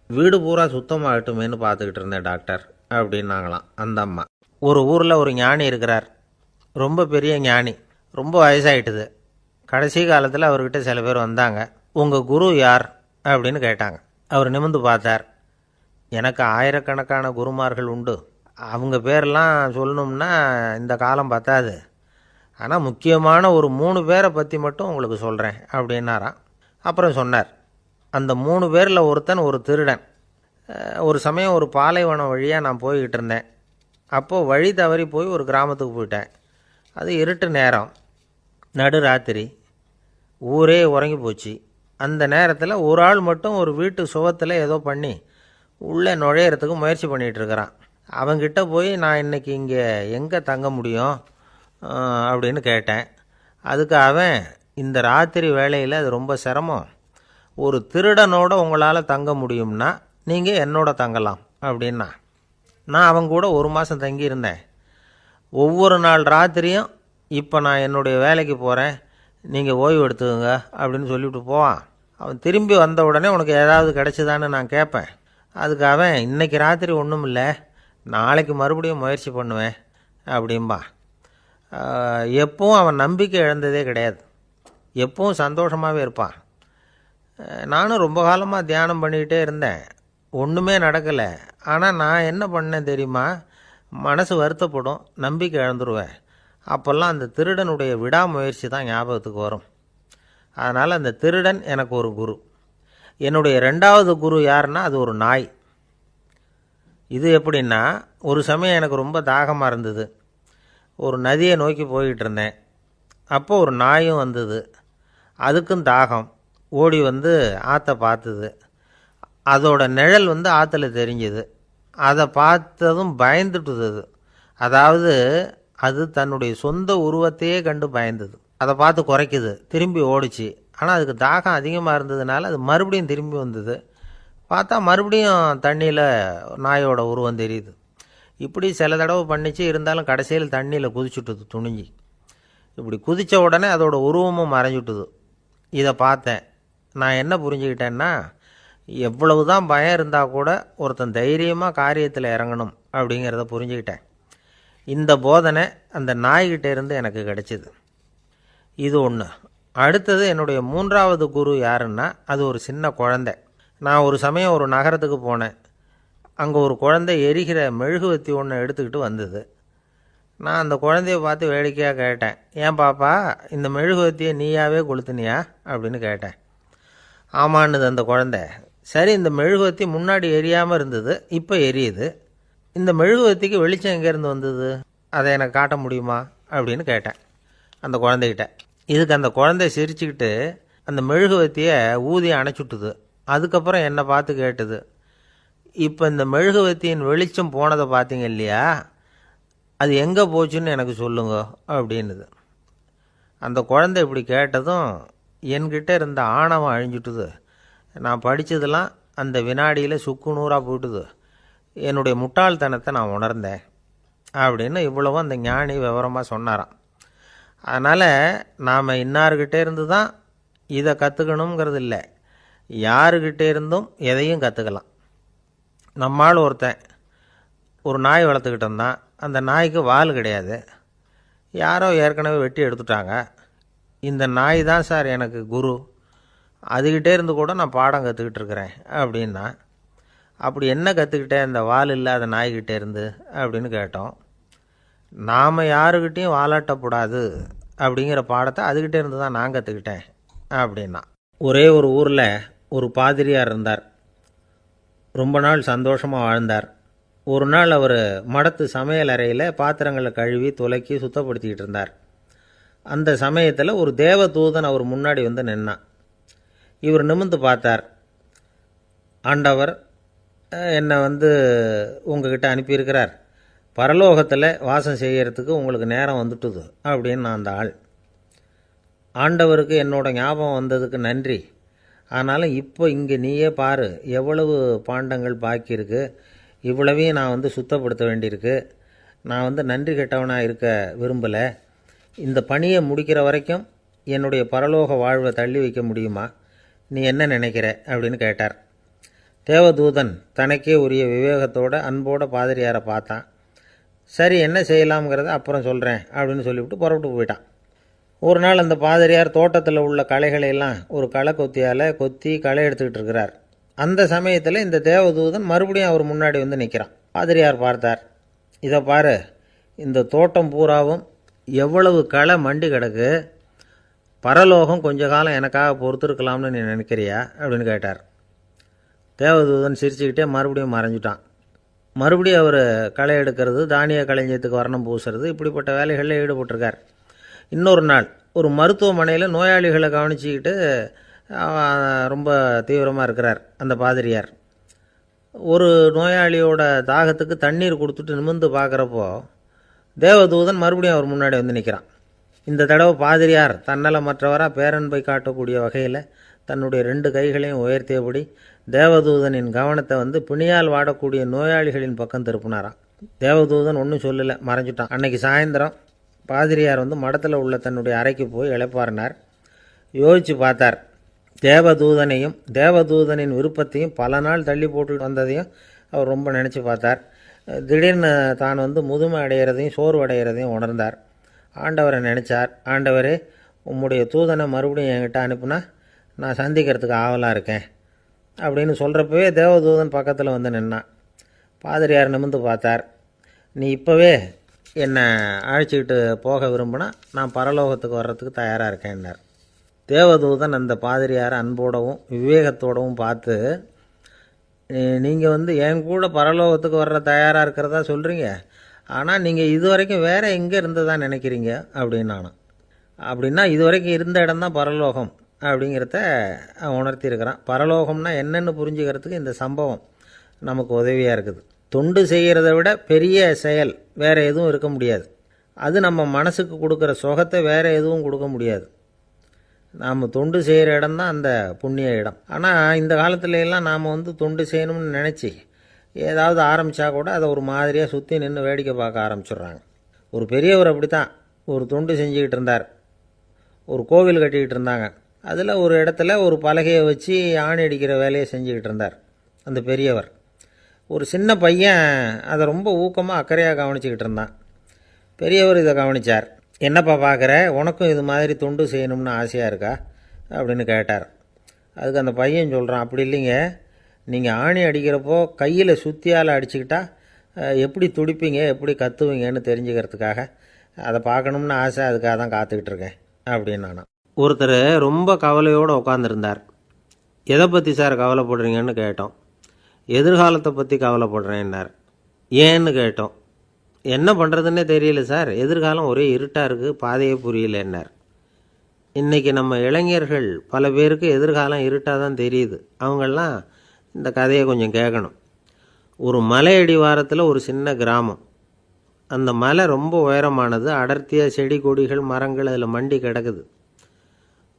வீடு பூரா சுத்தமாகட்டுமேனு பார்த்துக்கிட்டு இருந்தேன் டாக்டர் அப்படின்னாங்களாம் அந்த அம்மா. ஒரு ஊரில் ஒரு ஞானி இருக்கிறார், ரொம்ப பெரிய ஞானி, ரொம்ப வயசாகிட்டுது. கடைசி காலத்தில் அவர்கிட்ட சில பேர் வந்தாங்க. உங்கள் குரு யார் அப்படின்னு கேட்டாங்க. அவர் நிமிர்ந்து பார்த்தார். எனக்கு ஆயிரக்கணக்கான குருமார்கள் உண்டு, அவங்க பேரெல்லாம் சொல்லணும்னா இந்த காலம் பத்தாது, ஆனால் முக்கியமான ஒரு 3 பேரை பற்றி மட்டும் உங்களுக்கு சொல்கிறேன் அப்படின்னாராம். அப்புறம் சொன்னார், அந்த 3 பேரில் ஒருத்தன் ஒரு திருடன். ஒரு சமயம் ஒரு பாலைவனம் வழியாக நான் போய்கிட்டு இருந்தேன். அப்போது வழி தவறி போய் ஒரு கிராமத்துக்கு போயிட்டேன். அது இருட்டு நேரம், நடு ராத்திரி, ஊரே உறங்கி போச்சு. அந்த நேரத்தில் ஒரு ஆள் மட்டும் ஒரு வீட்டு சுவத்தில் ஏதோ பண்ணி உள்ளே நுழையிறதுக்கு முயற்சி பண்ணிகிட்ருக்கிறான். அவங்கிட்ட போய் நான் இன்றைக்கி இங்கே எங்கே தங்க முடியும் அப்படின்னு கேட்டேன். அதுக்கு அவன், இந்த ராத்திரி வேளையில் அது ரொம்ப சிரமம், ஒரு திருடனோட உங்களால் தங்க முடியும்னா நீங்கள் என்னோட தங்கலாம் அப்படின்னா. நான் அவங்க கூட 1 மாதம் தங்கியிருந்தேன். ஒவ்வொரு நாள் ராத்திரியும், இப்போ நான் என்னுடைய வேலைக்கு போகிறேன், நீங்கள் ஓய்வு எடுத்துக்கோங்க அப்படின்னு சொல்லிவிட்டு போவான். அவன் திரும்பி வந்த உடனே உனக்கு ஏதாவது கிடச்சிதான்னு நான் கேட்பேன். அதுக்கு அவன், இன்றைக்கி ராத்திரி ஒன்றும் இல்லை, நாளைக்கு மறுபடியும் முயற்சி பண்ணுவேன் அப்படின்பா. எப்பவும் அவன் நம்பிக்கை இழந்ததே கிடையாது, எப்பவும் சந்தோஷமாகவே இருப்பான். நானும் ரொம்ப காலமாக தியானம் பண்ணிக்கிட்டே இருந்தேன், ஒன்றுமே நடக்கலை. ஆனால் நான் என்ன பண்ணேன் தெரியுமா, மனசு வருத்தப்படும், நம்பிக்கை இழந்துருவேன். அப்போல்லாம் அந்த திருடனுடைய விடாமுயற்சி தான் ஞாபகத்துக்கு வரும். அதனால் அந்த திருடன் எனக்கு ஒரு குரு. என்னுடைய 2வது குரு யாருன்னா, அது ஒரு நாய். இது எப்படின்னா, ஒரு சமயம் எனக்கு ரொம்ப தாகமாக இருந்தது. ஒரு நதியை நோக்கி போய்கிட்டு இருந்தேன். அப்போ ஒரு நாயும் வந்தது, அதுக்கும் தாகம். ஓடி வந்து ஆற்றை பார்த்துது. அதோட நிழல் வந்து ஆற்றுல தெரிஞ்சுது. அதை பார்த்ததும் பயந்துட்டுது. அதாவது அது தன்னுடைய சொந்த உருவத்தையே கண்டு பயந்தது. அதை பார்த்து குறைக்குது, திரும்பி ஓடிச்சு. ஆனால் அதுக்கு தாகம் அதிகமாக இருந்ததுனால அது மறுபடியும் திரும்பி வந்தது. பார்த்தா மறுபடியும் தண்ணியில் நாயோட உருவம் தெரியுது. இப்படி சில தடவை பண்ணிச்சு. இருந்தாலும் கடைசியில் தண்ணியில் குதிச்சுட்டுது துணிஞ்சி. இப்படி குதித்த உடனே அதோட உருவமும் மறைஞ்சுட்டுது. இதை பார்த்தேன். நான் என்ன புரிஞ்சுக்கிட்டேன்னா, எவ்வளவு தான் பயம் இருந்தால் கூட ஒருத்தன் தைரியமாக காரியத்தில் இறங்கணும் அப்படிங்கிறத புரிஞ்சுக்கிட்டேன். இந்த போதனை அந்த நாய்கிட்ட இருந்து எனக்கு கிடைச்சிது. இது ஒன்று. அடுத்தது என்னுடைய 3வது குரு யாருன்னா, அது ஒரு சின்ன குழந்தை. நான் ஒரு சமயம் ஒரு நகரத்துக்கு போனேன். அங்கே ஒரு குழந்தை எரிகிற மெழுகுவத்தி ஒன்று எடுத்துக்கிட்டு வந்தது. நான் அந்த குழந்தைய பார்த்து வேடிக்கையாக கேட்டேன், ஏன் பாப்பா இந்த மெழுகுவத்தியை நீயாவே கொளுத்துனியா அப்படின்னு கேட்டேன். ஆமான்னுது அந்த குழந்தை. சரி, இந்த மெழுகுவத்தி முன்னாடி எரியாமல் இருந்தது, இப்போ எரியுது. இந்த மெழுகுவத்திக்கு வெளிச்சம் எங்கேருந்து வந்தது, அதை எனக்கு காட்ட முடியுமா அப்படின்னு கேட்டேன் அந்த குழந்தைகிட்ட. இதுக்கு அந்த குழந்தை சிரிச்சுக்கிட்டு அந்த மெழுகுவத்தியை ஊதி அணைச்சுட்டுது. அதுக்கப்புறம் என்னை பார்த்து கேட்டுது, இப்போ இந்த மெழுகுவத்தியின் வெளிச்சம் போனதை பார்த்தீங்க இல்லையா, அது எங்கே போச்சுன்னு எனக்கு சொல்லுங்க அப்படின்னுது. அந்த குழந்தை இப்படி கேட்டதும் என்கிட்ட இருந்த ஆணவம் அழிஞ்சுட்டுது. நான் படித்ததெல்லாம் அந்த வினாடியில் சுக்கு நூறாக போயிட்டுது. என்னுடைய முட்டாள்தனத்தை நான் உணர்ந்தேன் அப்படின்னு இவ்வளவும் அந்த ஞானி விவரமாக சொன்னாராம். அதனால் நாம் இன்னார்கிட்டே இருந்து தான் இதை கற்றுக்கணுங்கிறது இல்லை, யாருக்கிட்டே இருந்தும் எதையும் கற்றுக்கலாம். நம்மால் ஒருத்தன் ஒரு நாய் வளர்த்துக்கிட்டு இருந்தான். அந்த நாய்க்கு வால் கிடையாது. யாரோ ஏற்கனவே வெட்டி எடுத்துட்டாங்க. இந்த நாய் தான் சார் எனக்கு குரு, அதுக்கிட்டே இருந்து கூட நான் பாடம் கற்றுக்கிட்டு இருக்கிறேன் அப்படின்னா. அப்படி என்ன கற்றுக்கிட்டேன் இந்த வால் இல்லாத நாய்கிட்டே இருந்து அப்படின்னு கேட்டோம். நாம் யாருக்கிட்டேயும் வாலாட்டக்கூடாது அப்படிங்கிற பாடத்தை அதுக்கிட்டே இருந்து தான் நான் கற்றுக்கிட்டேன் அப்படின்னா. ஒரே ஒரு ஊரில் ஒரு பாதிரியார் இருந்தார். ரொம்ப நாள் சந்தோஷமாக வாழ்ந்தார். ஒரு நாள் அவர் மடத்து சமையல் அறையில் பாத்திரங்களை கழுவி துலக்கி சுத்தப்படுத்திக்கிட்டு இருந்தார். அந்த சமயத்தில் ஒரு தேவதூதன் அவர் முன்னாடி வந்து நின்னான். இவர் நிமிர்ந்து பார்த்தார். ஆண்டவர் என்னை உங்ககிட்ட அனுப்பியிருக்கிறார், பரலோகத்தில் வாசம் செய்கிறதுக்கு உங்களுக்கு நேரம் வந்துட்டுது அப்படின்னு நான் அந்த ஆள். ஆண்டவருக்கு என்னோட ஞாபகம் வந்ததுக்கு நன்றி. ஆனாலும் இப்போ இங்கே நீயே பாரு, எவ்வளவு பாண்டங்கள் பாக்கி இருக்குது, இவ்வளவையும் நான் சுத்தப்படுத்த வேண்டியிருக்கு. நான் நன்றி கெட்டவனாக இருக்க விரும்பலை. இந்த பணியை முடிக்கிற வரைக்கும் என்னுடைய பரலோக வாழ்வை தள்ளி வைக்க முடியுமா, நீ என்ன நினைக்கிற அப்படின்னு கேட்டார். தேவதூதன் தனக்கே உரிய விவேகத்தோட அன்போட பாதிரியாரை பார்த்தான். சரி, என்ன செய்யலாம்ங்கிறத அப்புறம் சொல்கிறேன் அப்படின்னு சொல்லிவிட்டு புறப்பட்டு போயிட்டான். ஒரு நாள் அந்த பாதிரியார் தோட்டத்தில் உள்ள களைகளையெல்லாம் ஒரு களை கொத்தியால் கொத்தி களை எடுத்துக்கிட்டு இருக்கிறார். அந்த சமயத்தில் இந்த தேவதூதன் மறுபடியும் அவர் முன்னாடி நிற்கிறான். பாதிரியார் பார்த்தார். இதை பாரு, இந்த தோட்டம் பூராவும் எவ்வளவு களை மண்டி கிடக்கு, பரலோகம் கொஞ்ச காலம் எனக்காக பொறுத்திருக்கலாம்னு நீ நினைக்கிறியா அப்படின்னு கேட்டார். தேவதூதன் சிரிச்சுக்கிட்டே மறுபடியும் மறைஞ்சிட்டான். மறுபடியும் அவர் களை எடுக்கிறது, தானிய களஞ்சியத்துக்கு வர்ணம் பூசுறது, இப்படிப்பட்ட வேலைகளில் ஈடுபட்டிருக்கார். இன்னொரு நாள் ஒரு மருத்துவமனையில் நோயாளிகளை கவனிச்சிக்கிட்டு ரொம்ப தீவிரமாக இருக்கிறார் அந்த பாதிரியார். ஒரு நோயாளியோட தாகத்துக்கு தண்ணீர் கொடுத்துட்டு நிமிர்ந்து பார்க்குறப்போ தேவதூதன் மறுபடியும் அவர் முன்னாடி நிற்கிறான். இந்த தடவை பாதிரியார் தன்னலமற்றவராக பேரன்பை காட்டக்கூடிய வகையில் தன்னுடைய 2 கைகளையும் உயர்த்தியபடி தேவதூதனின் கவனத்தை பிணியால் வாடக்கூடிய நோயாளிகளின் பக்கம் திருப்பினாராம். தேவதூதன் ஒன்றும் சொல்லலை, மறைஞ்சிட்டான். அன்னைக்கு சாயந்தரம் பாதிரியார் மடத்தில் உள்ள தன்னுடைய அறைக்கு போய் இளைப்பாறினார். யோசித்து பார்த்தார். தேவதூதனையும் தேவதூதனின் விருப்பத்தையும் பல நாள் தள்ளி போட்டு வந்ததையும் அவர் ரொம்ப நினச்சி பார்த்தார். திடீர்னு தான் முதுமை அடைகிறதையும் சோர்வு அடைகிறதையும் உணர்ந்தார். ஆண்டவரை நினச்சார். ஆண்டவரே, உம்முடைய தூதனை மறுபடியும் என்கிட்ட அனுப்புனா நான் சந்திக்கிறதுக்கு ஆவலாக இருக்கேன் அப்படின்னு சொல்கிறப்பவே தேவதூதன் பக்கத்தில் நின்னான். பாதிரியார் நிமிர்ந்து பார்த்தார். நீ இப்போவே என்னை அழைச்சிக்கிட்டு போக விரும்பினா நான் பரலோகத்துக்கு வர்றதுக்கு தயாராக இருக்கேன்னார். தேவதூதன் அந்த பாதிரியாரை அன்போடவும் விவேகத்தோடவும் பார்த்து, நீங்கள் என் கூட பரலோகத்துக்கு வர்ற தயாராக இருக்கிறதா சொல்கிறீங்க, ஆனால் நீங்கள் இது வரைக்கும் வேறு எங்கே இருந்ததா நினைக்கிறீங்க அப்படின்னானா. அப்படின்னா இது வரைக்கும் இருந்த இடம்தான் பரலோகம் அப்படிங்கிறத உணர்த்தியிருக்கிறான். பரலோகம்னா என்னென்னு புரிஞ்சுக்கிறதுக்கு இந்த சம்பவம் நமக்கு உதவியாக இருக்குது. தொண்டு செய்கிறத விட பெரிய செயல் வேறு எதுவும் இருக்க முடியாது. அது நம்ம மனசுக்கு கொடுக்குற சுகத்தை வேறு எதுவும் கொடுக்க முடியாது. நாம் தொண்டு செய்கிற இடம்தான் அந்த புண்ணிய இடம். ஆனால் இந்த காலத்துலலாம் நாம் தொண்டு செய்யணும்னு நினச்சி ஏதாவது ஆரம்பித்தா கூட அதை ஒரு மாதிரியாக சுற்றி நின்று வேடிக்கை பார்க்க ஆரம்பிச்சிடுறாங்க. ஒரு பெரியவர் அப்படி தான் ஒரு தொண்டு செஞ்சுக்கிட்டு இருந்தார். ஒரு கோவில் கட்டிக்கிட்டு இருந்தாங்க. அதில் ஒரு இடத்துல ஒரு பலகையை வச்சு ஆணி அடிக்கிற வேலையை செஞ்சுக்கிட்டு இருந்தார் அந்த பெரியவர். ஒரு சின்ன பையன் அதை ரொம்ப ஊக்கமாக அக்கறையாக கவனிச்சிக்கிட்டு இருந்தான். பெரியவர் இதை கவனித்தார். என்னப்பா பார்க்குற, உனக்கும் இது மாதிரி துண்டு செய்யணும்னு ஆசையாக இருக்கா அப்படின்னு கேட்டார். அதுக்கு அந்த பையன் சொல்கிறான், அப்படி இல்லைங்க, நீங்கள் ஆணி அடிக்கிறப்போ கையில் சுத்தியால் அடிச்சுக்கிட்டா எப்படி துடிப்பீங்க, எப்படி கத்துவீங்கன்னு தெரிஞ்சுக்கிறதுக்காக அதை பார்க்கணும்னு ஆசை, அதுக்காக தான் காத்துக்கிட்டு இருக்கேன் அப்படின்னு நானும். ஒருத்தர் ரொம்ப கவலையோடு உட்காந்துருந்தார். எதை பற்றி சார் கவலைப்படுறீங்கன்னு கேட்டோம். எதிர்காலத்தை பற்றி கவலைப்படுறேன்னார். ஏன்னு கேட்டோம். என்ன பண்ணுறதுன்னே தெரியல சார், எதிர்காலம் ஒரே இருட்டாக இருக்குது, பாதையே புரியலன்னார். இன்றைக்கி நம்ம இளைஞர்கள் பல பேருக்கு எதிர்காலம் இருட்டாக தான் தெரியுது. அவங்கெல்லாம் இந்த கதையை கொஞ்சம் கேட்கணும். ஒரு மலை அடிவாரத்தில் ஒரு சின்ன கிராமம். அந்த மலை ரொம்ப உயரமானது, அடர்த்தியாக செடி கொடிகள் மரங்கள் அதில் மண்டி கிடக்குது.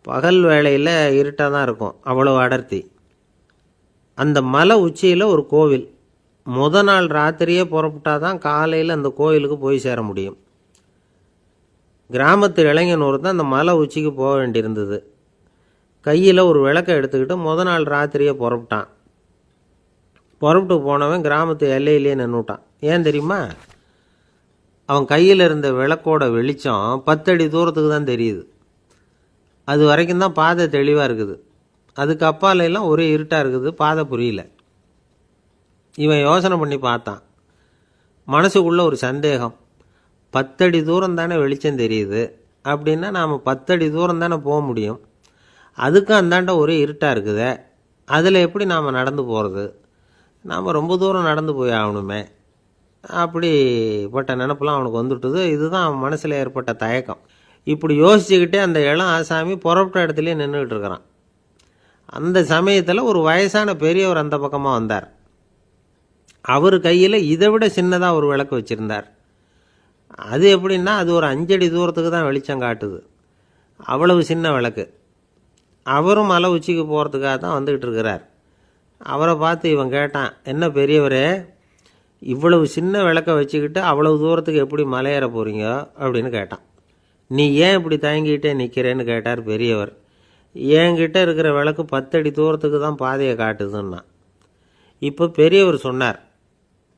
பகல் வேளையில் இருட்டாக தான் இருக்கும், அவ்வளோ அடர்த்தி. அந்த மலை உச்சியில் ஒரு கோவில். நாள் ராத்திரியே புறப்பட்டால் தான் காலையில் அந்த கோயிலுக்கு போய் சேர முடியும். கிராமத்து இளைஞன் ஒருத்தன் அந்த மலை உச்சிக்கு போக வேண்டியிருந்தது. கையில் ஒரு விளக்கை எடுத்துக்கிட்டு நாள் ராத்திரியே புறப்பட்டான். புறப்பட்டு போனவன் கிராமத்து எல்லையிலேயே நின்றுட்டான். ஏன் தெரியுமா? அவன் கையில் இருந்த விளக்கோட வெளிச்சம் 10 அடி தூரத்துக்கு தான் தெரியுது. அது வரைக்கும் தான் பாதை தெளிவாக இருக்குது. அதுக்கு அப்பாலெல்லாம் ஒரே இருட்டாக இருக்குது, பாதை புரியல. இவன் யோசனை பண்ணி பார்த்தான். மனசுக்குள்ளே ஒரு சந்தேகம். 10 அடி தூரம் தானே வெளிச்சம் தெரியுது, அப்படின்னா நாம் 10 அடி தூரம் தானே போக முடியும். அதுக்கும் அந்தாண்ட ஒரே இருட்டாக இருக்குதே, அதில் எப்படி நாம் நடந்து போகிறது? நாம் ரொம்ப தூரம் நடந்து போய் ஆகணுமே. அப்படிப்பட்ட நினப்பெல்லாம் அவனுக்கு வந்துவிட்டது. இதுதான் அவன் மனசில் ஏற்பட்ட தயக்கம். இப்படி யோசிச்சுக்கிட்டே அந்த இளம் ஆசாமி புறப்பட்ட இடத்துலையே நின்றுக்கிட்டு இருக்கிறான். அந்த சமயத்தில் ஒரு வயசான பெரியவர் அந்த பக்கமாக வந்தார். அவர் கையில் இதை விட சின்னதாக ஒரு விளக்கு வச்சுருந்தார். அது எப்படின்னா, அது ஒரு 5 அடி தூரத்துக்கு தான் வெளிச்சம் காட்டுது. அவ்வளவு சின்ன விளக்கு. அவரும் மலை உச்சிக்கு போகிறதுக்காக தான் வந்துக்கிட்டு இருக்கிறார். அவரை பார்த்து இவன் கேட்டான், என்ன பெரியவரே, இவ்வளவு சின்ன விளக்கை வச்சுக்கிட்டு அவ்வளவு தூரத்துக்கு எப்படி மலையேற போகிறீங்க அப்படின்னு கேட்டான். நீ ஏன் இப்படி தயங்கிட்டே நிற்கிறேன்னு கேட்டார் பெரியவர். என்கிட்ட இருக்கிற விளக்கு 10 அடி தூரத்துக்கு தான் பாதையை காட்டுதுன்னா. இப்போ பெரியவர் சொன்னார்,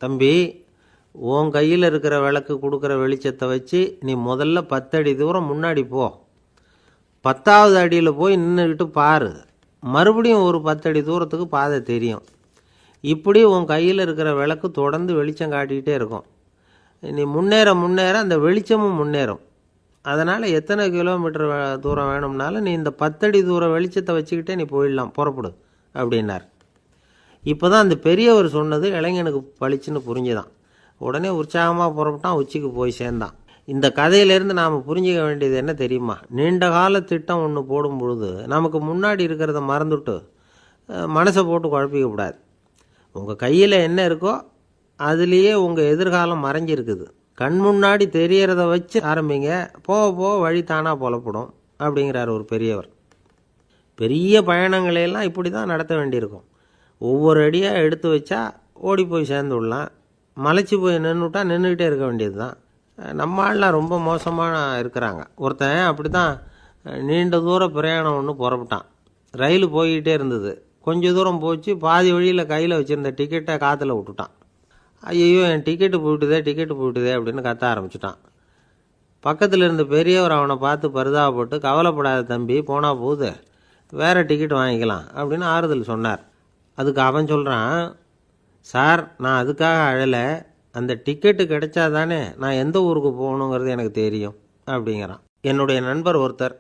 தம்பி, உன் கையில் இருக்கிற விளக்கு கொடுக்குற வெளிச்சத்தை வச்சு நீ முதல்ல 10 அடி தூரம் முன்னாடி போ. 10வது அடியில் போய் நின்றுக்கிட்டு பாரு, மறுபடியும் ஒரு 10 அடி தூரத்துக்கு பாதை தெரியும். இப்படி உன் கையில் இருக்கிற விளக்கு தொடர்ந்து வெளிச்சம் காட்டிக்கிட்டே இருக்கும். நீ முன்னேற முன்னேற அந்த வெளிச்சமும் முன்னேறும். அதனால் எத்தனை கிலோமீட்டர் தூரம் வேணும்னாலும் நீ இந்த 10 அடி தூரம் வெளிச்சத்தை வச்சுக்கிட்டே நீ போயிடலாம், புறப்படு அப்படின்னார். இப்போ தான் அந்த பெரியவர் சொன்னது இளைஞனுக்கு பளிச்சுன்னு புரிஞ்சுதான். உடனே உற்சாகமாக புறப்பட்டான், உச்சிக்கு போய் சேர்ந்தான். இந்த கதையிலேருந்து நாம் புரிஞ்சிக்க வேண்டியது என்ன தெரியுமா? நீண்ட கால திட்டம் ஒன்று போடும் பொழுது நமக்கு முன்னாடி இருக்கிறத மறந்துவிட்டு மனசை போட்டு குழப்பிக்க கூடாது. உங்கள் கையில் என்ன இருக்கோ அதுலேயே உங்கள் எதிர்காலம் மறைஞ்சிருக்குது. கண் முன்னாடி தெரியறத வச்சு ஆரம்பிங்க, போக போக வழி தானாக புலப்படும் அப்படிங்கிறார் ஒரு பெரியவர். பெரிய பயணங்களையெல்லாம் இப்படி தான் நடத்த வேண்டியிருக்கும். ஒவ்வொரு அடியாக எடுத்து வச்சா ஓடி போய் சேர்ந்து விடலாம். மலைச்சி போய் நின்றுட்டா நின்றுக்கிட்டே இருக்க வேண்டியது தான். நம்ம ஆள்லாம் ரொம்ப மோசமாக இருக்கிறாங்க. ஒருத்தன் அப்படி தான் நீண்ட தூர பிரயாணம் ஒன்று புறப்பட்டான். ரயில் போய்கிட்டே இருந்தது. கொஞ்சம் தூரம் போச்சு, பாதி வழியில் கையில் வச்சுருந்த டிக்கெட்டை காற்றுல விட்டுட்டான். ஐயோ, என் டிக்கெட்டு போயிட்டுதே அப்படின்னு கத்த ஆரம்பிச்சிட்டான். பக்கத்தில் இருந்த பெரியவர் அவனை பார்த்து பரிதாபப்பட்டு, கவலைப்படாத தம்பி, போனால் போகுது, வேறு டிக்கெட் வாங்கிக்கலாம் அப்படின்னு ஆறுதல் சொன்னார். அதுக்கு அவன் சொல்கிறான், சார், நான் அதுக்காக அழலை, அந்த டிக்கெட்டு கிடைச்சா தானே நான் எந்த ஊருக்கு போகணுங்கிறது எனக்கு தெரியும் அப்படிங்கிறான். என்னுடைய நண்பர் ஒருத்தர்,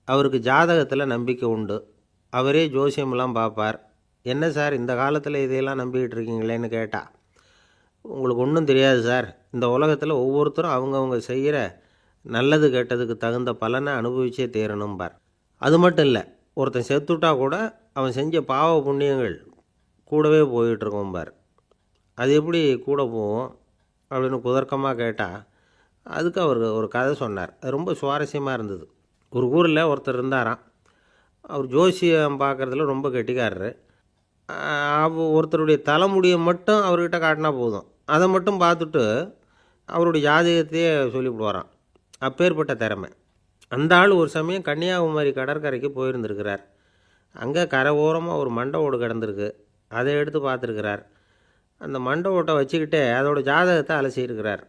அவருக்கு ஜாதகத்தில் நம்பிக்கை உண்டு. அவரே ஜோசியமெல்லாம் பார்ப்பார். என்ன சார், இந்த காலத்தில் இதையெல்லாம் நம்பிக்கிட்டு இருக்கீங்களேன்னு கேட்டா, உங்களுக்கு ஒன்றும் தெரியாது சார், இந்த உலகத்தில் ஒவ்வொருத்தரும் அவங்கவுங்க செய்கிற நல்லது கெட்டதுக்கு தகுந்த பலனை அனுபவிச்சே தேரணும்பார். அது மட்டும் இல்லை, ஒருத்தன் செத்துட்டா கூட அவன் செஞ்ச பாவ புண்ணியங்கள் கூடவே போயிட்டுருக்கோம்பார். அது எப்படி கூட போவோம் அப்படின்னு குதர்க்கமாக கேட்டால், அதுக்கு அவர் ஒரு கதை சொன்னார். அது ரொம்ப சுவாரஸ்யமாக இருந்தது. ஒரு ஊரில் ஒருத்தர் இருந்தாராம். அவர் ஜோசியம் பார்க்குறதுல ரொம்ப கெட்டிக்காரரு. ஒருத்தருடைய தலைமுடியை மட்டும் அவர்கிட்ட காட்டினா போதும், அதை மட்டும் பார்த்துட்டு அவருடைய ஜாதகத்தையே சொல்லிவிடுவாராம். அப்பேற்பட்ட திறமை. அந்த ஆள் ஒரு சமயம் கன்னியாகுமரி கடற்கரைக்கு போயிருந்துருக்கிறார். அங்கே கரை ஓரமாக ஒரு மண்டை ஓடு கிடந்திருக்கு. அதை எடுத்து பார்த்துருக்கிறார். அந்த மண்டை ஓட்டை வச்சுக்கிட்டே அதோட ஜாதகத்தை அலசியிருக்கிறார்.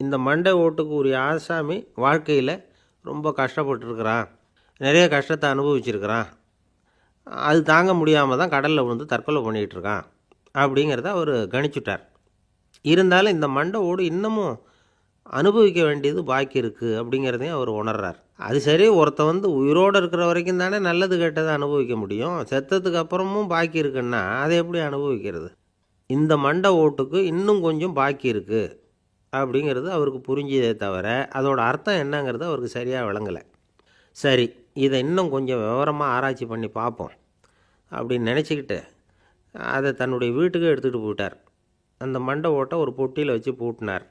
இந்த மண்டை ஓட்டுக்கு உரிய ஆசாமி வாழ்க்கையில் ரொம்ப கஷ்டப்பட்டுருக்கிறான், நிறைய கஷ்டத்தை அனுபவிச்சிருக்கிறான், அது தாங்க முடியாமல் தான் கடலில் விழுந்து தற்கொலை பண்ணிகிட்டு இருக்கான் அப்படிங்கிறத அவர் கணிச்சுட்டார். இருந்தாலும் இந்த மண்டை ஓடு இன்னமும் அனுபவிக்க வேண்டியது பாக்கி இருக்குது அப்படிங்கிறதையும் அவர் உணர்றார். அது சரி, ஒருத்த உயிரோடு இருக்கிற வரைக்கும் தானே நல்லது கெட்டதை அனுபவிக்க முடியும். செத்ததுக்கு அப்புறமும் பாக்கி இருக்குன்னா அதை எப்படி அனுபவிக்கிறது? இந்த மண்டை ஓட்டுக்கு இன்னும் கொஞ்சம் பாக்கி இருக்குது அப்படிங்கிறது அவருக்கு புரிஞ்சதே தவிர அதோட அர்த்தம் என்னங்கிறது அவருக்கு சரியாக விளங்கலை. சரி, இதை இன்னும் கொஞ்சம் விவரமாக ஆராய்ச்சி பண்ணி பார்ப்போம் அப்படின்னு நினச்சிக்கிட்டு அதை தன்னுடைய வீட்டுக்கு எடுத்துகிட்டு போயிட்டார். அந்த மண்டை ஓட்டை ஒரு பொட்டியில் வச்சு பூட்டினார்.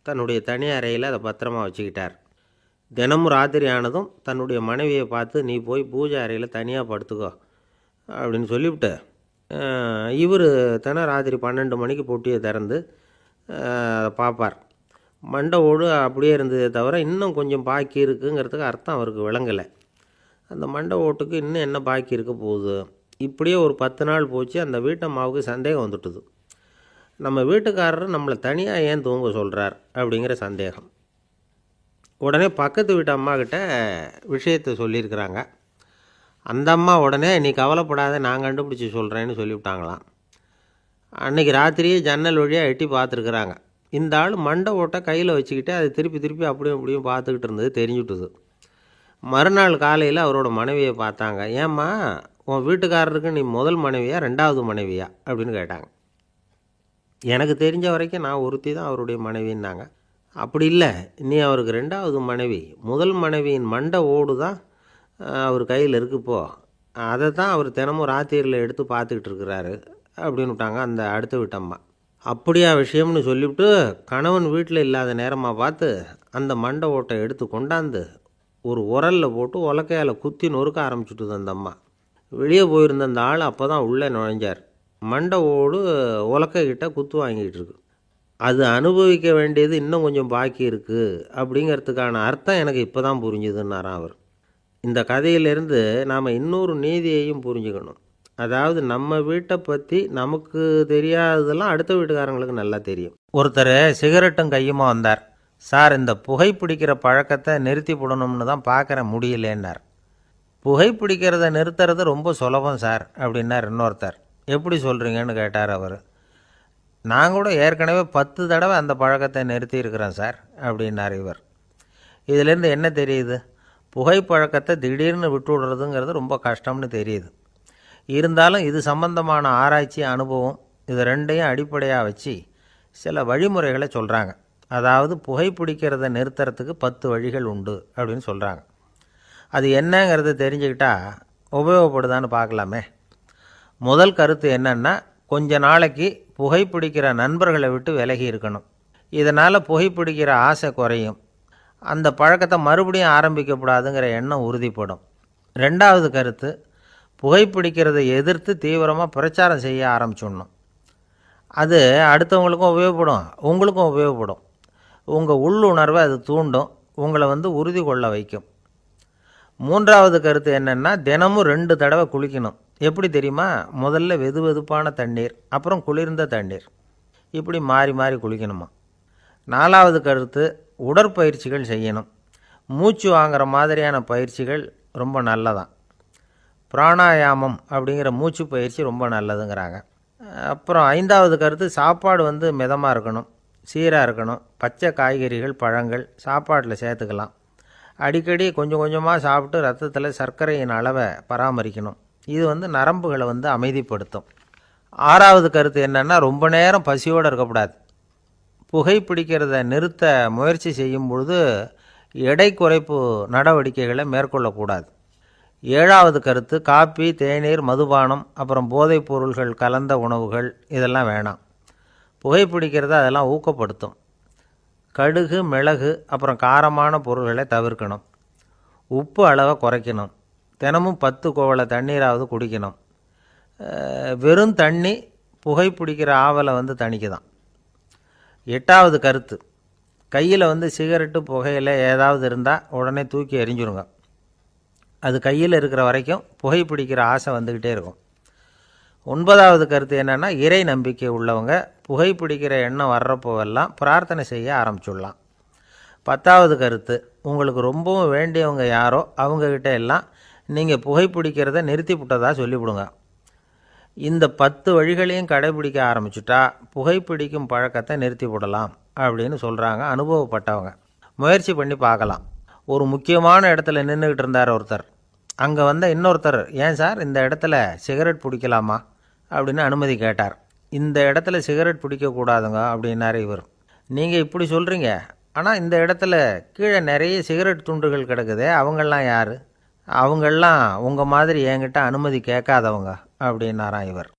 தன்னுடைய தனி அறையில் அதை பத்திரமா வச்சுக்கிட்டார். தினமும் ராத்திரி ஆனதும் தன்னுடைய மனைவியை பார்த்து, நீ போய் பூஜை அறையில் தனியாக படுத்துக்கோ அப்படின்னு சொல்லிவிட்டு இவர் தினம் ராத்திரி 12 மணிக்கு பொட்டியை திறந்து அதை பார்ப்பார். மண்டை ஓடு அப்படியே இருந்ததே தவிர இன்னும் கொஞ்சம் பாக்கி இருக்குங்கிறதுக்கு அர்த்தம் அவருக்கு விளங்கலை. அந்த மண்டை ஓட்டுக்கு இன்னும் என்ன பாக்கி இருக்க போகுது? இப்படியே ஒரு 10 நாள் போச்சு. அந்த வீட்டம்மாவுக்கு சந்தேகம் வந்துட்டுது. நம்ம வீட்டுக்காரர் நம்மளை தனியாக ஏன் தூங்க சொல்கிறார் அப்படிங்கிற சந்தேகம். உடனே பக்கத்து வீட்டு அம்மாக்கிட்ட விஷயத்தை சொல்லியிருக்கிறாங்க. அந்த அம்மா உடனே, நீ கவலைப்படாத, நான் கண்டுபிடிச்சி சொல்கிறேன்னு சொல்லிவிட்டாங்களாம். அன்றைக்கி ராத்திரியே ஜன்னல் வழியாக எட்டி பார்த்துருக்குறாங்க. இந்த ஆள் மண்டை ஓட்டை கையில் வச்சுக்கிட்டு அதை திருப்பி திருப்பி அப்படியும் அப்படியும் பார்த்துக்கிட்டு இருந்தது தெரிஞ்சுட்டுது. மறுநாள் காலையில் அவரோட மனைவியை பார்த்தாங்க. ஏம்மா, உன் வீட்டுக்காரருக்கு நீ முதல் மனைவியா 2வது மனைவியா அப்படின்னு கேட்டாங்க. எனக்கு தெரிஞ்ச வரைக்கும் நான் ஒருத்தி தான் அவருடைய மனைவின்னாங்க. அப்படி இல்லை, நீ அவருக்கு 2வது மனைவி. முதல் மனைவியின் மண்டை ஓடு தான் அவர் கையில் இருக்குப்போ, அதை தான் அவர் தினமும் ராத்திரியில் எடுத்து பார்த்துக்கிட்டு இருக்கிறாரு அப்படின்னு விட்டாங்க அந்த அடுத்த வீட்டம்மா. அப்படியா விஷயம்னு சொல்லிவிட்டு கணவன் வீட்டில் இல்லாத நேரமாக பார்த்து அந்த மண்டை ஓட்டை எடுத்து கொண்டாந்து ஒரு உரலில் போட்டு உலக்கையால் குத்தி நொறுக்க ஆரம்பிச்சுட்டுது அந்த அம்மா. வெளியே போயிருந்த அந்த ஆள் அப்போ தான் உள்ளே நுழைஞ்சார். மண்டை ஓடு உலக்கைக்கிட்ட குத்து வாங்கிட்டு இருக்கு. அது அனுபவிக்க வேண்டியது இன்னும் கொஞ்சம் பாக்கி இருக்குது அப்படிங்கிறதுக்கான அர்த்தம் எனக்கு இப்போ தான் புரிஞ்சுதுன்னாராம் அவர். இந்த கதையிலேருந்து நாம் இன்னொரு நீதியையும் புரிஞ்சுக்கணும். அதாவது நம்ம வீட்டை பற்றி நமக்கு தெரியாததெல்லாம் அடுத்த வீட்டுக்காரங்களுக்கு நல்லா தெரியும். ஒருத்தர் சிகரெட்டும் கையுமா வந்தார். சார், இந்த புகைப்பிடிக்கிற பழக்கத்தை நிறுத்தி போடணும்னு தான் பார்க்குறேன், முடியலேன்னார். புகைப்பிடிக்கிறத நிறுத்துறது ரொம்ப சுலபம் சார் அப்படின்னார் இன்னொருத்தர். எப்படி சொல்கிறீங்கன்னு கேட்டார் அவர். நான் கூட ஏற்கனவே 10 தடவை அந்த பழக்கத்தை நிறுத்தி இருக்கிறேன் சார் அப்படின்னார் இவர். இதிலேருந்து என்ன தெரியுது? புகைப்பழக்கத்தை திடீர்னு விட்டு விடுறதுங்கிறது ரொம்ப கஷ்டம்னு தெரியுது. இருந்தாலும் இது சம்பந்தமான ஆராய்ச்சி, அனுபவம், இது ரெண்டையும் அடிப்படையாக வச்சு சில வழிமுறைகளை சொல்கிறாங்க. அதாவது புகைப்பிடிக்கிறத நிறுத்துறதுக்கு 10 வழிகள் உண்டு அப்படின்னு சொல்கிறாங்க. அது என்னங்கிறத தெரிஞ்சுக்கிட்டால் உபயோகப்படுதான்னு பார்க்கலாமே. முதல் கருத்து என்னென்னா, கொஞ்ச நாளைக்கு புகைப்பிடிக்கிற நண்பர்களை விட்டு விலகி இருக்கணும். இதனால் புகைப்பிடிக்கிற ஆசை குறையும். அந்த பழக்கத்தை மறுபடியும் ஆரம்பிக்கக்கூடாதுங்கிற எண்ணம் உறுதிப்படும். 2வது கருத்து, புகைப்பிடிக்கிறதை எதிர்த்து தீவிரமாக பிரச்சாரம் செய்ய ஆரம்பிச்சிடணும். அது அடுத்தவங்களுக்கும் உபயோகப்படும், உங்களுக்கும் உபயோகப்படும். உங்கள் உள்ளுணர்வை அது தூண்டும், உங்களை உறுதி கொள்ள வைக்கும். 3வது கருத்து என்னென்னா, தினமும் 2 தடவை குளிக்கணும். எப்படி தெரியுமா? முதல்ல வெது வெதுப்பான தண்ணீர், அப்புறம் குளிர்ந்த தண்ணீர், இப்படி மாறி மாறி குளிக்கணுமா. 4வது கருத்து, உடற்பயிற்சிகள் செய்யணும். மூச்சு வாங்குற மாதிரியான பயிற்சிகள் ரொம்ப நல்லதான். பிராணாயாமம் அப்படிங்கிற மூச்சு பயிற்சி ரொம்ப நல்லதுங்கிறாங்க. அப்புறம் 5வது கருத்து, சாப்பாடு மிதமாக இருக்கணும், சீராக இருக்கணும். பச்சை காய்கறிகள், பழங்கள் சாப்பாட்டில் சேர்த்துக்கலாம். அடிக்கடி கொஞ்சம் கொஞ்சமாக சாப்பிட்டு ரத்தத்தில் சர்க்கரையின் அளவை பராமரிக்கணும். இது நரம்புகளை அமைதிப்படுத்தும். 6வது கருத்து என்னென்னா, ரொம்ப நேரம் பசியோடு இருக்கக்கூடாது. புகைப்பிடிக்கிறத நிறுத்த முயற்சி செய்யும் பொழுது எடை குறைப்பு நடவடிக்கைகளை மேற்கொள்ளக்கூடாது. 7வது கருத்து, காப்பி, தேநீர், மதுபானம், அப்புறம் போதைப் பொருள்கள் கலந்த உணவுகள் இதெல்லாம் வேணாம். புகைப்பிடிக்கிறத அதெல்லாம் ஊக்கப்படுத்தும். கடுகு, மிளகு, அப்புறம் காரமான பொருள்களை தவிர்க்கணும். உப்பு அளவை குறைக்கணும். தினமும் 10 குவளை தண்ணீராவது குடிக்கணும். வெறும் தண்ணி புகைப்பிடிக்கிற ஆவலை தணிக்குதான். 8வது கருத்து, கையில் சிகரெட்டு, புகையில் ஏதாவது இருந்தால் உடனே தூக்கி எறிஞ்சிருங்க. அது கையில் இருக்கிற வரைக்கும் புகைப்பிடிக்கிற ஆசை வந்துக்கிட்டே இருக்கும். 9வது கருத்து என்னென்னா, இறை நம்பிக்கை உள்ளவங்க புகைப்பிடிக்கிற எண்ணம் வர்றப்போவெல்லாம் பிரார்த்தனை செய்ய ஆரம்பிச்சுடலாம். 10வது கருத்து, உங்களுக்கு ரொம்பவும் வேண்டியவங்க யாரோ அவங்கக்கிட்ட எல்லாம் நீங்கள் புகைப்பிடிக்கிறத நிறுத்தி விட்டதாக சொல்லிவிடுங்க. இந்த 10 வழிகளையும் கடைபிடிக்க ஆரம்பிச்சுட்டா புகைப்பிடிக்கும் பழக்கத்தை நிறுத்தி விடலாம் அப்படின்னு சொல்கிறாங்க அனுபவப்பட்டவங்க. முயற்சி பண்ணி பார்க்கலாம். ஒரு முக்கியமான இடத்துல நின்றுக்கிட்டு இருந்தார் ஒருத்தர். அங்கே வந்த இன்னொருத்தர், ஏன் சார் இந்த இடத்துல சிகரெட் பிடிக்கலாமா அப்படின்னு அனுமதி கேட்டார். இந்த இடத்துல சிகரெட் பிடிக்கக்கூடாதுங்க அப்படின்னாரு இவர். நீங்கள் இப்படி சொல்கிறீங்க, ஆனால் இந்த இடத்துல கீழே நிறைய சிகரெட் துண்டுகள் கிடக்குதே, அவங்கெல்லாம் யார்? அவங்கெல்லாம் உங்கள் மாதிரி என்கிட்ட அனுமதி கேட்காதவங்க அப்படின்னாராம் இவர்.